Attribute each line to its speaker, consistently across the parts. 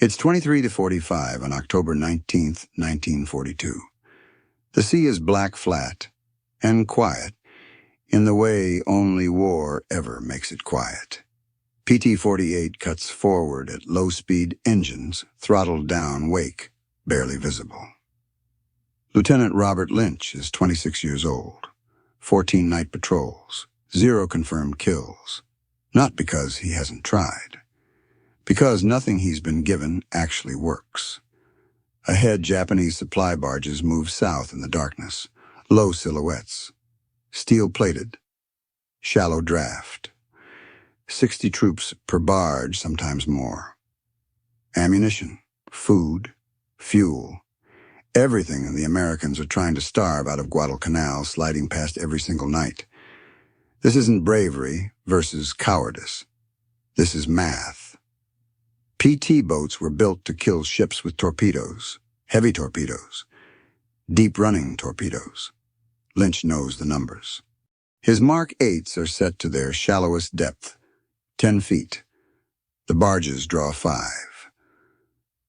Speaker 1: It's 23 to 45 on October 19th, 1942. The sea is black flat and quiet in the way only war ever makes it quiet. PT-48 cuts forward at low-speed engines, throttled down, wake, barely visible. Lieutenant Robert Lynch is 26 years old, 14 night patrols, 0 confirmed kills. Not because he hasn't tried. Because nothing he's been given actually works. Ahead, Japanese supply barges move south in the darkness, low silhouettes, steel-plated, shallow draft. 60 troops per barge, sometimes more. Ammunition, food, fuel, everything the Americans are trying to starve out of Guadalcanal, sliding past every single night. This isn't bravery versus cowardice. This is math. PT boats were built to kill ships with torpedoes, heavy torpedoes, deep-running torpedoes. Lynch knows the numbers. His Mark 8s are set to their shallowest depth, 10 feet. The barges draw 5.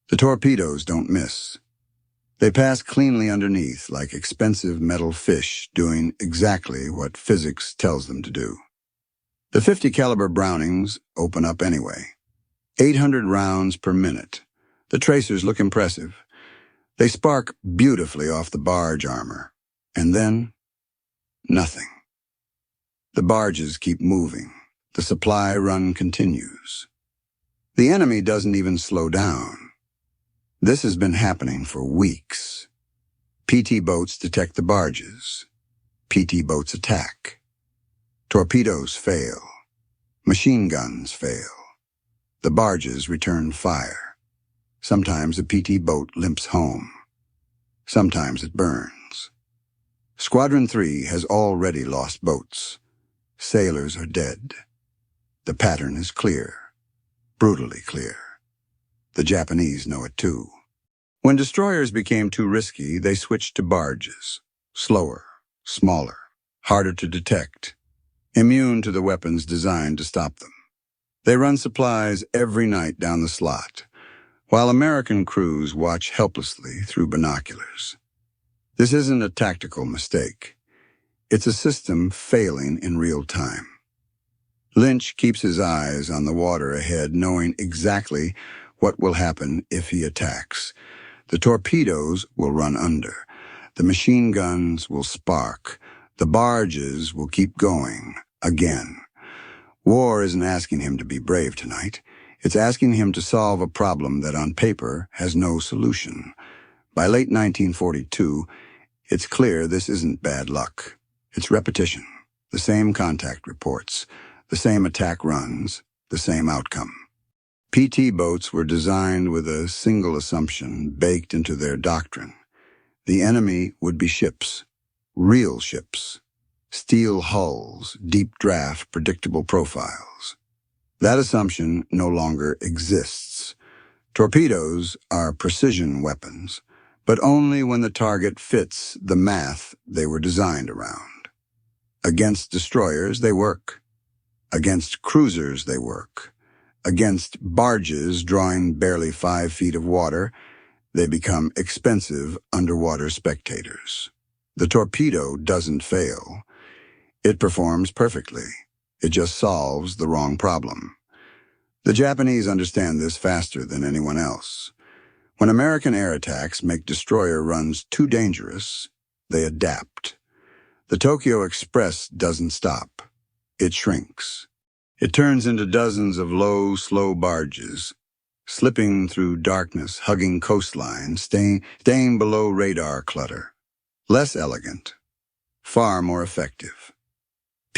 Speaker 1: The torpedoes don't miss. They pass cleanly underneath like expensive metal fish doing exactly what physics tells them to do. The 50 caliber Brownings open up anyway. 800 rounds per minute. The tracers look impressive. They spark beautifully off the barge armor. And then, nothing. The barges keep moving. The supply run continues. The enemy doesn't even slow down. This has been happening for weeks. PT boats detect the barges. PT boats attack. Torpedoes fail. Machine guns fail. The barges return fire. Sometimes a PT boat limps home. Sometimes it burns. Squadron 3 has already lost boats. Sailors are dead. The pattern is clear. Brutally clear. The Japanese know it too. When destroyers became too risky, they switched to barges. Slower, smaller, harder to detect, immune to the weapons designed to stop them. They run supplies every night down the slot, while American crews watch helplessly through binoculars. This isn't a tactical mistake. It's a system failing in real time. Lynch keeps his eyes on the water ahead, knowing exactly what will happen if he attacks. The torpedoes will run under. The machine guns will spark. The barges will keep going, again. War isn't asking him to be brave tonight. It's asking him to solve a problem that on paper has no solution. By late 1942, it's clear this isn't bad luck. It's repetition. The same contact reports, the same attack runs, the same outcome. PT boats were designed with a single assumption baked into their doctrine. The enemy would be ships, real ships. Steel hulls, deep draft, predictable profiles. That assumption no longer exists. Torpedoes are precision weapons, but only when the target fits the math they were designed around. Against destroyers, they work. Against cruisers, they work. Against barges drawing barely 5 feet of water, they become expensive underwater spectators. The torpedo doesn't fail. It performs perfectly. It just solves the wrong problem. The Japanese understand this faster than anyone else. When American air attacks make destroyer runs too dangerous, they adapt. The Tokyo Express doesn't stop. It shrinks. It turns into dozens of low, slow barges, slipping through darkness, hugging coastlines, staying below radar clutter. Less elegant, far more effective.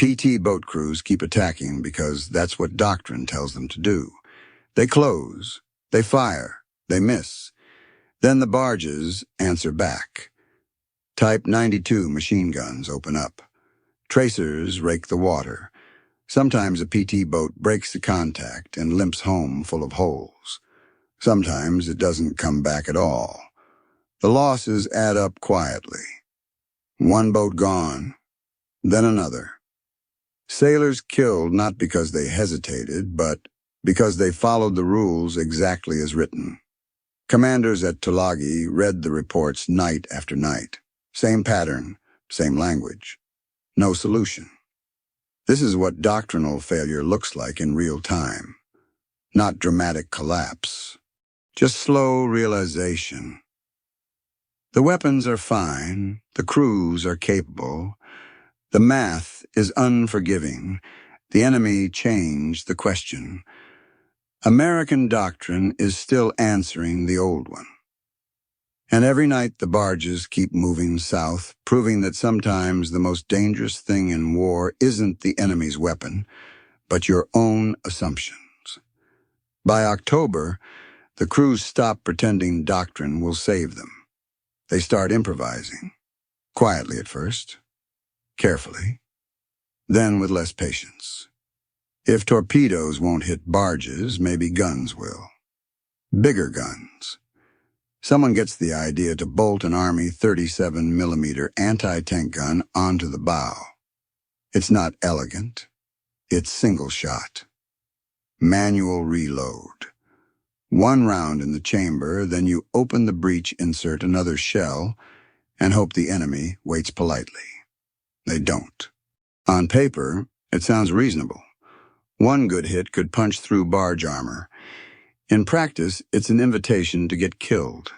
Speaker 1: PT boat crews keep attacking because that's what doctrine tells them to do. They close, they fire, they miss. Then the barges answer back. Type 92 machine guns open up. Tracers rake the water. Sometimes a PT boat breaks the contact and limps home full of holes. Sometimes it doesn't come back at all. The losses add up quietly. One boat gone, then another. Sailors killed not because they hesitated, but because they followed the rules exactly as written. Commanders at Tulagi read the reports night after night. Same pattern, same language. No solution. This is what doctrinal failure looks like in real time. Not dramatic collapse. Just slow realization. The weapons are fine. The crews are capable. The math is unforgiving. The enemy changed the question. American doctrine is still answering the old one. And every night the barges keep moving south, proving that sometimes the most dangerous thing in war isn't the enemy's weapon, but your own assumptions. By October, the crews stop pretending doctrine will save them. They start improvising, quietly at first, carefully, then with less patience. If torpedoes won't hit barges, maybe guns will. Bigger guns. Someone gets the idea to bolt an Army 37mm anti-tank gun onto the bow. It's not elegant. It's single shot. Manual reload. One round in the chamber, then you open the breech, insert another shell, and hope the enemy waits politely. They don't. On paper, it sounds reasonable. One good hit could punch through barge armor. In practice, it's an invitation to get killed.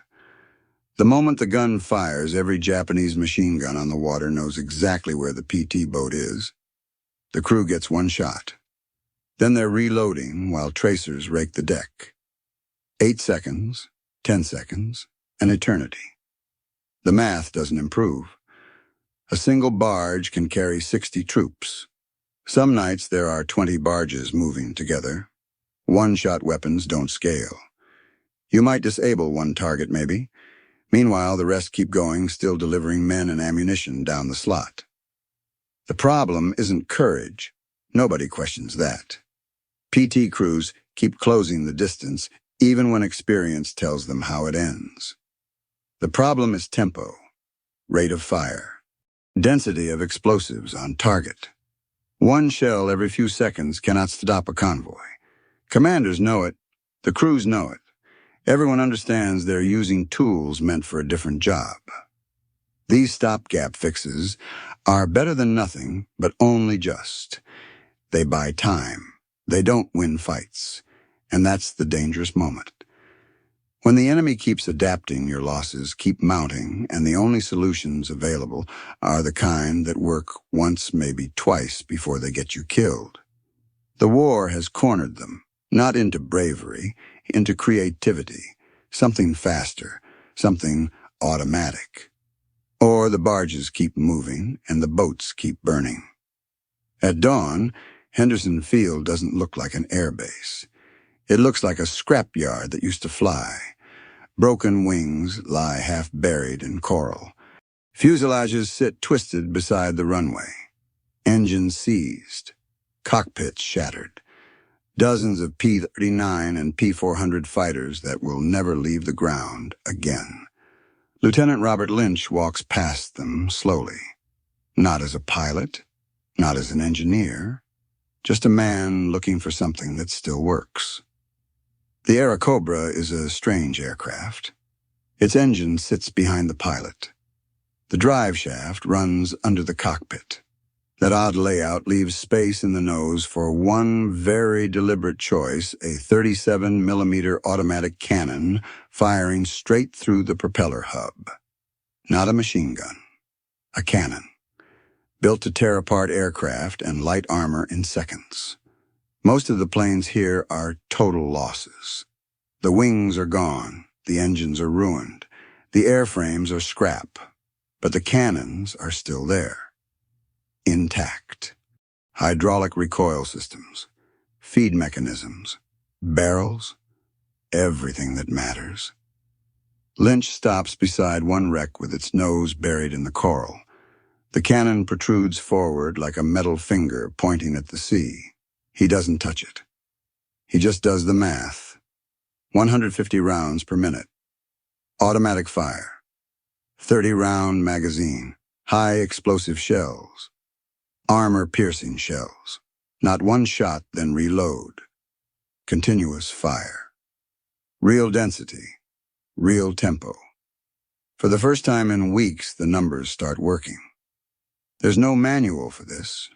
Speaker 1: The moment the gun fires, every Japanese machine gun on the water knows exactly where the PT boat is. The crew gets one shot. Then they're reloading while tracers rake the deck. 8 seconds, 10 seconds, an eternity. The math doesn't improve. A single barge can carry 60 troops. Some nights there are 20 barges moving together. One-shot weapons don't scale. You might disable one target, maybe. Meanwhile, the rest keep going, still delivering men and ammunition down the slot. The problem isn't courage. Nobody questions that. PT crews keep closing the distance, even when experience tells them how it ends. The problem is tempo, rate of fire, density of explosives on target. One shell every few seconds cannot stop a convoy. Commanders know it. The crews know it. Everyone understands they're using tools meant for a different job. These stopgap fixes are better than nothing, but only just. They buy time. They don't win fights. And that's the dangerous moment. When the enemy keeps adapting, your losses keep mounting, and the only solutions available are the kind that work once, maybe twice, before they get you killed. The war has cornered them, not into bravery, into creativity, something faster, something automatic. Or the barges keep moving, and the boats keep burning. At dawn, Henderson Field doesn't look like an airbase. It looks like a scrapyard that used to fly. Broken wings lie half buried in coral. Fuselages sit twisted beside the runway. Engines seized. Cockpits shattered. Dozens of P-39 and P-400 fighters that will never leave the ground again. Lieutenant Robert Lynch walks past them slowly. Not as a pilot, not as an engineer, just a man looking for something that still works. The Airacobra is a strange aircraft. Its engine sits behind the pilot. The drive shaft runs under the cockpit. That odd layout leaves space in the nose for one very deliberate choice, a 37mm automatic cannon firing straight through the propeller hub. Not a machine gun, a cannon, built to tear apart aircraft and light armor in seconds. Most of the planes here are total losses. The wings are gone, the engines are ruined, the airframes are scrap, but the cannons are still there. Intact. Hydraulic recoil systems, feed mechanisms, barrels, everything that matters. Lynch stops beside one wreck with its nose buried in the coral. The cannon protrudes forward like a metal finger pointing at the sea. He doesn't touch it. He just does the math. 150 rounds per minute. Automatic fire. 30-round magazine. High explosive shells. Armor-piercing shells. Not one shot, then reload. Continuous fire. Real density. real tempo. For the first time in weeks, the numbers start working. There's no manual for this,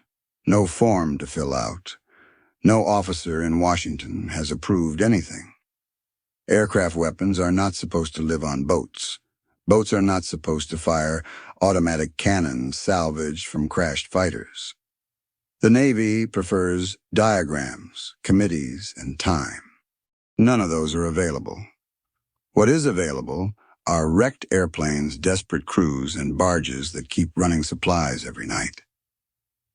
Speaker 1: no form to fill out. No officer in Washington has approved anything. Aircraft weapons are not supposed to live on boats. Boats are not supposed to fire automatic cannons salvaged from crashed fighters. The Navy prefers diagrams, committees, and time. None of those are available. What is available are wrecked airplanes, desperate crews, and barges that keep running supplies every night.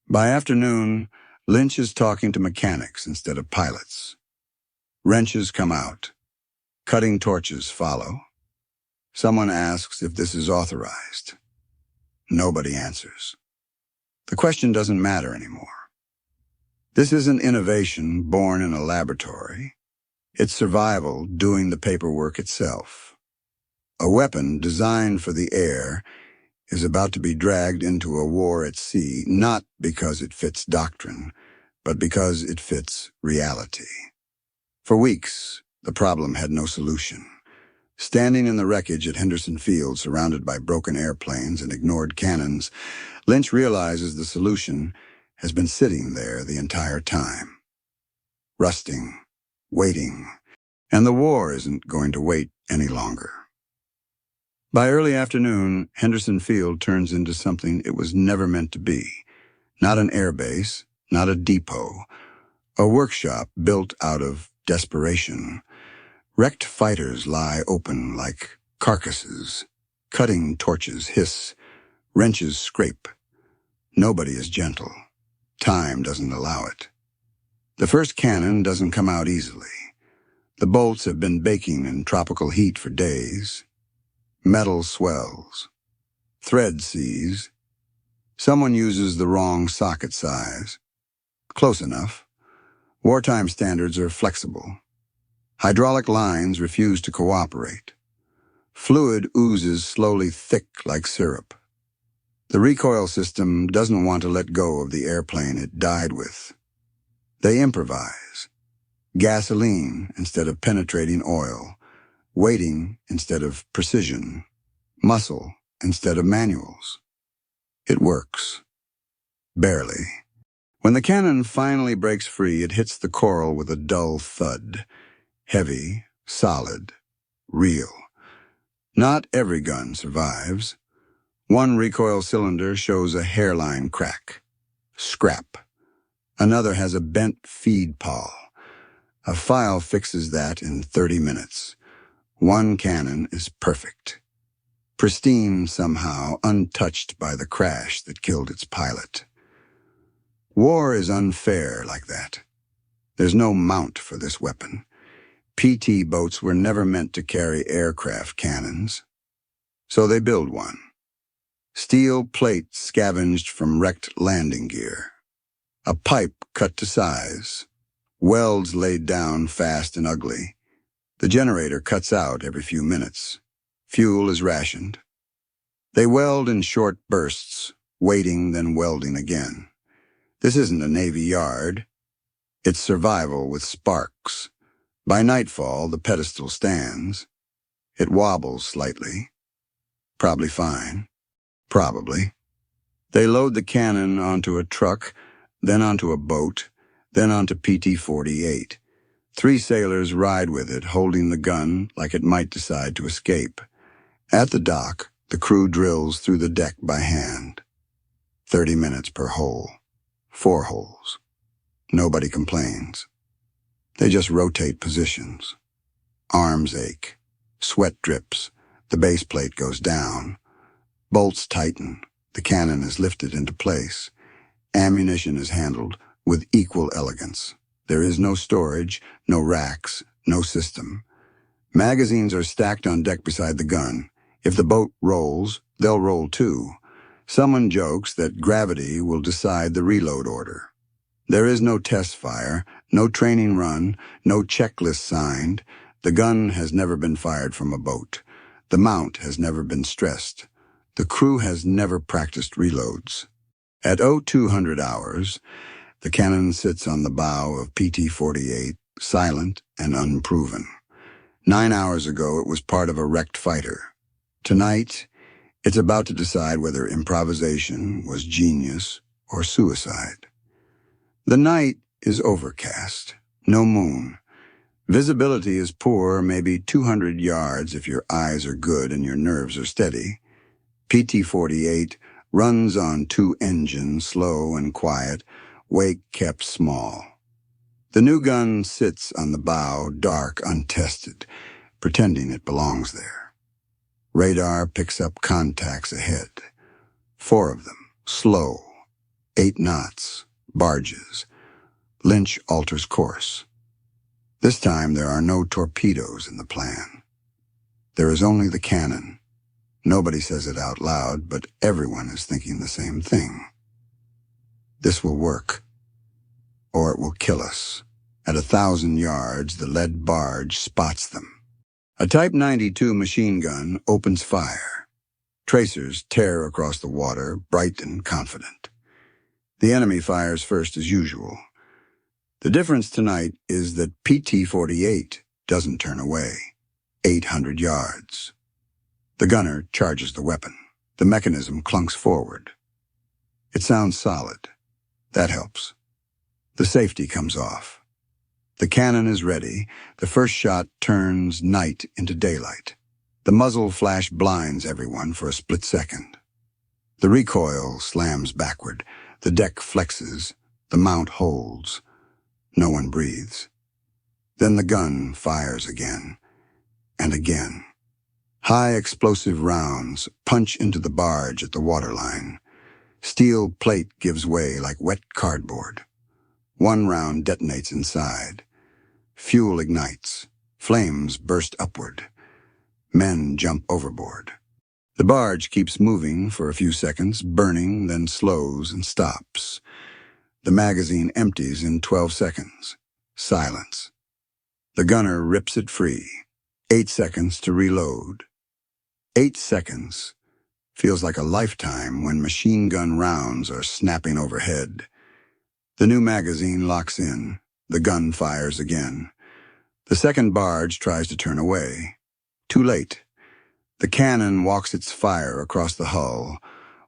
Speaker 1: By afternoon, Lynch is talking to mechanics instead of pilots. Wrenches come out. Cutting torches follow. Someone asks if this is authorized. Nobody answers. The question doesn't matter anymore. This isn't innovation born in a laboratory. It's survival doing the paperwork itself. A weapon designed for the air is about to be dragged into a war at sea, not because it fits doctrine, but because it fits reality. For weeks, the problem had no solution. Standing in the wreckage at Henderson Field, surrounded by broken airplanes and ignored cannons, Lynch realizes the solution has been sitting there the entire time. Rusting, waiting, and the war isn't going to wait any longer. By early afternoon, Henderson Field turns into something it was never meant to be. Not an airbase, not a depot, a workshop built out of desperation. Wrecked fighters lie open like carcasses. Cutting torches hiss, wrenches scrape. Nobody is gentle. Time doesn't allow it. The first cannon doesn't come out easily. The bolts have been baking in tropical heat for days. Metal swells. Thread seize. Someone uses the wrong socket size. Close enough. Wartime standards are flexible. Hydraulic lines refuse to cooperate. Fluid oozes slowly thick like syrup. The recoil system doesn't want to let go of the airplane it died with. They improvise. Gasoline instead of penetrating oil. Weighting instead of precision. Muscle instead of manuals. It works. Barely. When the cannon finally breaks free, it hits the coral with a dull thud. Heavy, solid, real. Not every gun survives. One recoil cylinder shows a hairline crack. Scrap. Another has a bent feed pawl. A file fixes that in 30 minutes. One cannon is perfect. Pristine somehow, untouched by the crash that killed its pilot. War is unfair like that. There's no mount for this weapon. PT boats were never meant to carry aircraft cannons. So they build one. Steel plate scavenged from wrecked landing gear. A pipe cut to size. Welds laid down fast and ugly. The generator cuts out every few minutes. Fuel is rationed. They weld in short bursts, waiting then welding again. This isn't a Navy yard. It's survival with sparks. By nightfall, the pedestal stands. It wobbles slightly. Probably fine. Probably. They load the cannon onto a truck, then onto a boat, then onto PT-48. 3 sailors ride with it, holding the gun like it might decide to escape. At the dock, the crew drills through the deck by hand. 30 minutes per hole. 4 holes. Nobody complains. They just rotate positions. Arms ache. Sweat drips. The base plate goes down. Bolts tighten. The cannon is lifted into place. Ammunition is handled with equal elegance. There is no storage, no racks, no system. Magazines are stacked on deck beside the gun. If the boat rolls, they'll roll too. Someone jokes that gravity will decide the reload order. There is no test fire, no training run, no checklist signed. The gun has never been fired from a boat. The mount has never been stressed. The crew has never practiced reloads. At 0200 hours, the cannon sits on the bow of PT-48, silent and unproven. 9 hours ago, it was part of a wrecked fighter. Tonight, it's about to decide whether improvisation was genius or suicide. The night is overcast, no moon. Visibility is poor, maybe 200 yards if your eyes are good and your nerves are steady. PT-48 runs on 2 engines, slow and quiet, wake kept small. The new gun sits on the bow, dark, untested, pretending it belongs there. Radar picks up contacts ahead. 4 of them, slow, 8 knots, barges. Lynch alters course. This time there are no torpedoes in the plan. There is only the cannon. Nobody says it out loud, but everyone is thinking the same thing. This will work, or it will kill us. At 1,000 yards, the lead barge spots them. A Type 92 machine gun opens fire. Tracers tear across the water, bright and confident. The enemy fires first as usual. The difference tonight is that PT-48 doesn't turn away. 800 yards. The gunner charges the weapon. The mechanism clunks forward. It sounds solid. That helps. The safety comes off. The cannon is ready. The first shot turns night into daylight. The muzzle flash blinds everyone for a split second. The recoil slams backward. The deck flexes. The mount holds. No one breathes. Then the gun fires again, and again. High explosive rounds punch into the barge at the waterline. Steel plate gives way like wet cardboard. 1 round detonates inside. Fuel ignites. Flames burst upward. Men jump overboard. The barge keeps moving for a few seconds, burning, then slows and stops. The magazine empties in 12 seconds. Silence. The gunner rips it free. 8 seconds to reload. 8 seconds feels like a lifetime when machine gun rounds are snapping overhead. The new magazine locks in. The gun fires again. The second barge tries to turn away. Too late. The cannon walks its fire across the hull.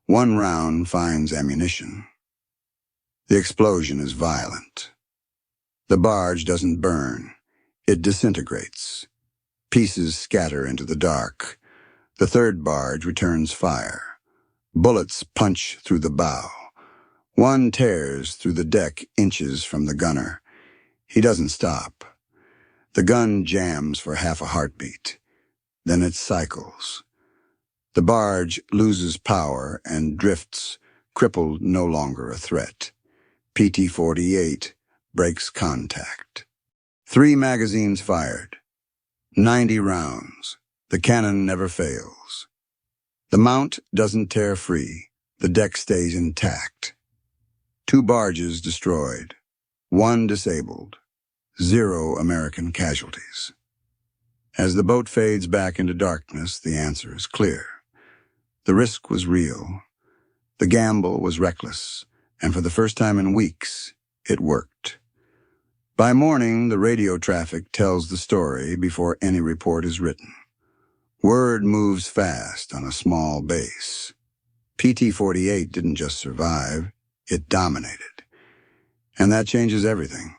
Speaker 1: 1 round finds ammunition. The explosion is violent. The barge doesn't burn. It disintegrates. Pieces scatter into the dark. The third barge returns fire. Bullets punch through the bow. 1 tears through the deck inches from the gunner. He doesn't stop. The gun jams for half a heartbeat. Then it cycles. The barge loses power and drifts, crippled, no longer a threat. PT-48 breaks contact. 3 magazines fired. 90 rounds. The cannon never fails. The mount doesn't tear free. The deck stays intact. 2 barges destroyed. 1 disabled. 0 American casualties. As the boat fades back into darkness, the answer is clear. The risk was real. The gamble was reckless. And for the first time in weeks, it worked. By morning, the radio traffic tells the story before any report is written. Word moves fast on a small base. PT-48 didn't just survive, it dominated. And that changes everything.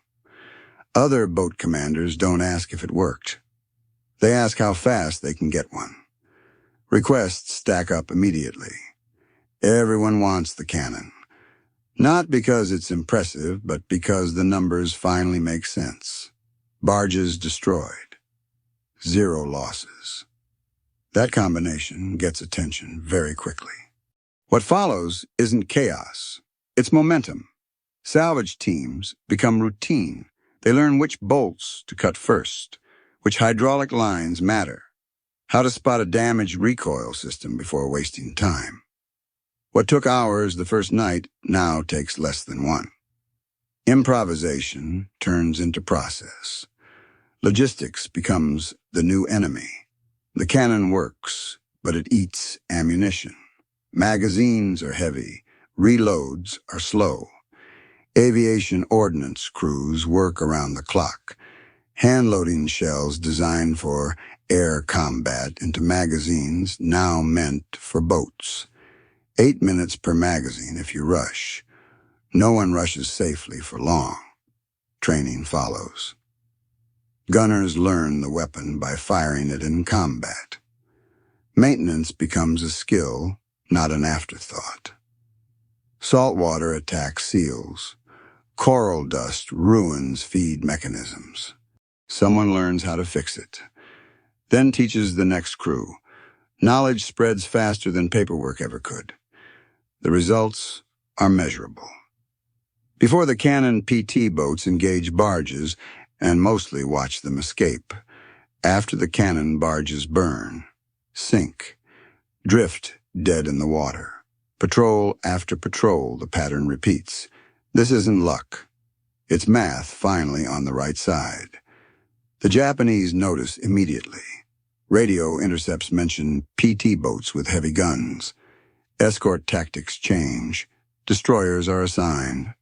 Speaker 1: Other boat commanders don't ask if it worked. They ask how fast they can get one. Requests stack up immediately. Everyone wants the cannon. Not because it's impressive, but because the numbers finally make sense. Barges destroyed. 0 losses. That combination gets attention very quickly. What follows isn't chaos. It's momentum. Salvage teams become routine. They learn which bolts to cut first, which hydraulic lines matter, how to spot a damaged recoil system before wasting time. What took hours the first night now takes less than 1. Improvisation turns into process. Logistics becomes the new enemy. The cannon works, but it eats ammunition. Magazines are heavy. Reloads are slow. Aviation ordnance crews work around the clock. hand-loading shells designed for air combat into magazines now meant for boats. 8 minutes per magazine if you rush. No one rushes safely for long. Training follows. Gunners learn the weapon by firing it in combat. Maintenance becomes a skill, not an afterthought. Saltwater attacks seals. Coral dust ruins feed mechanisms. Someone learns how to fix it, then teaches the next crew. Knowledge spreads faster than paperwork ever could. The results are measurable. Before the cannon, PT boats engage barges and mostly watch them escape. After the cannon, barges burn, sink, drift dead in the water. Patrol after patrol, the pattern repeats. This isn't luck. It's math finally on the right side. The Japanese notice immediately. Radio intercepts mention PT boats with heavy guns. Escort tactics change. Destroyers are assigned.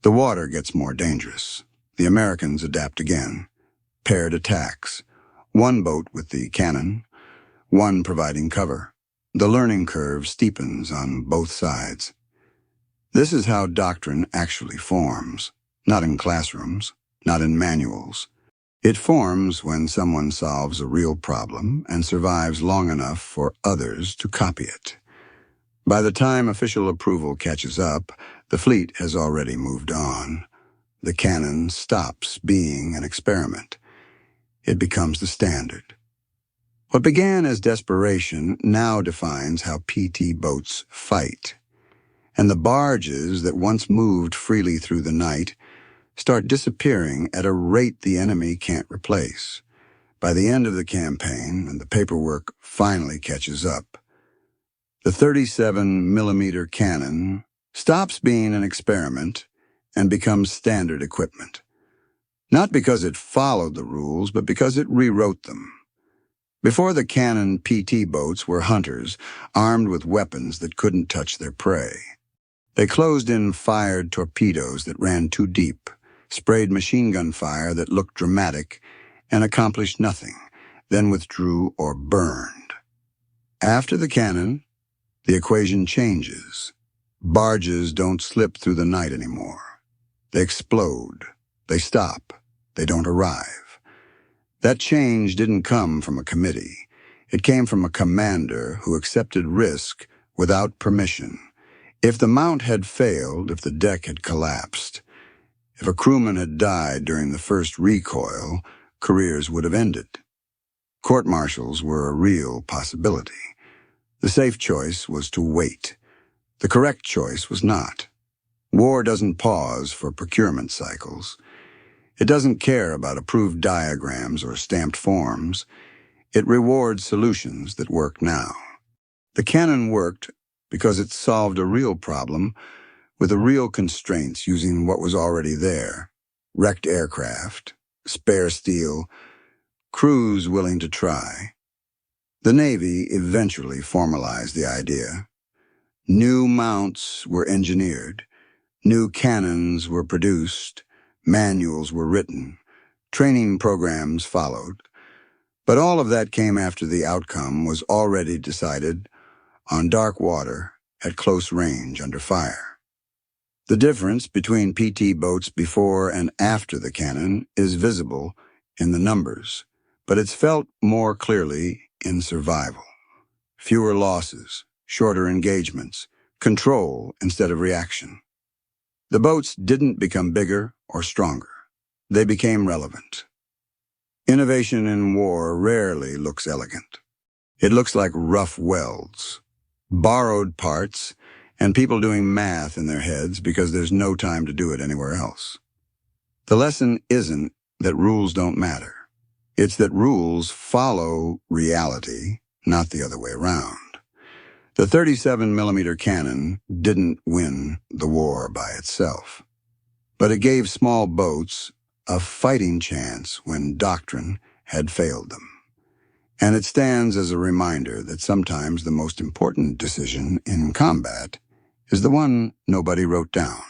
Speaker 1: The water gets more dangerous. The Americans adapt again. Paired attacks. One boat with the cannon, one providing cover. The learning curve steepens on both sides. This is how doctrine actually forms, not in classrooms, not in manuals. It forms when someone solves a real problem and survives long enough for others to copy it. By the time official approval catches up, the fleet has already moved on. The cannon stops being an experiment. It becomes the standard. What began as desperation now defines how PT boats fight. And the barges that once moved freely through the night start disappearing at a rate the enemy can't replace. By the end of the campaign, and the paperwork finally catches up, the 37-millimeter cannon stops being an experiment and becomes standard equipment. Not because it followed the rules, but because it rewrote them. Before the cannon, PT boats were hunters, armed with weapons that couldn't touch their prey. They closed in fired torpedoes that ran too deep, sprayed machine gun fire that looked dramatic and accomplished nothing, then withdrew or burned. After the cannon, the equation changes. Barges don't slip through the night anymore. They explode. They stop. They don't arrive. That change didn't come from a committee. It came from a commander who accepted risk without permission. If the mount had failed, if the deck had collapsed, if a crewman had died during the first recoil, careers would have ended. Court-martials were a real possibility. The safe choice was to wait. The correct choice was not. War doesn't pause for procurement cycles. It doesn't care about approved diagrams or stamped forms. It rewards solutions that work now. The cannon worked because it solved a real problem with the real constraints using what was already there. Wrecked aircraft, spare steel, crews willing to try. The Navy eventually formalized the idea. New mounts were engineered. New cannons were produced. Manuals were written. Training programs followed. But all of that came after the outcome was already decided on dark water at close range under fire. The difference between PT boats before and after the cannon is visible in the numbers, but it's felt more clearly in survival. Fewer losses, shorter engagements, control instead of reaction. The boats didn't become bigger or stronger. They became relevant. Innovation in war rarely looks elegant. It looks like rough welds, borrowed parts, and people doing math in their heads because there's no time to do it anywhere else. The lesson isn't that rules don't matter. It's that rules follow reality, not the other way around. The 37-millimeter cannon didn't win the war by itself, but it gave small boats a fighting chance when doctrine had failed them. And it stands as a reminder that sometimes the most important decision in combat is the one nobody wrote down.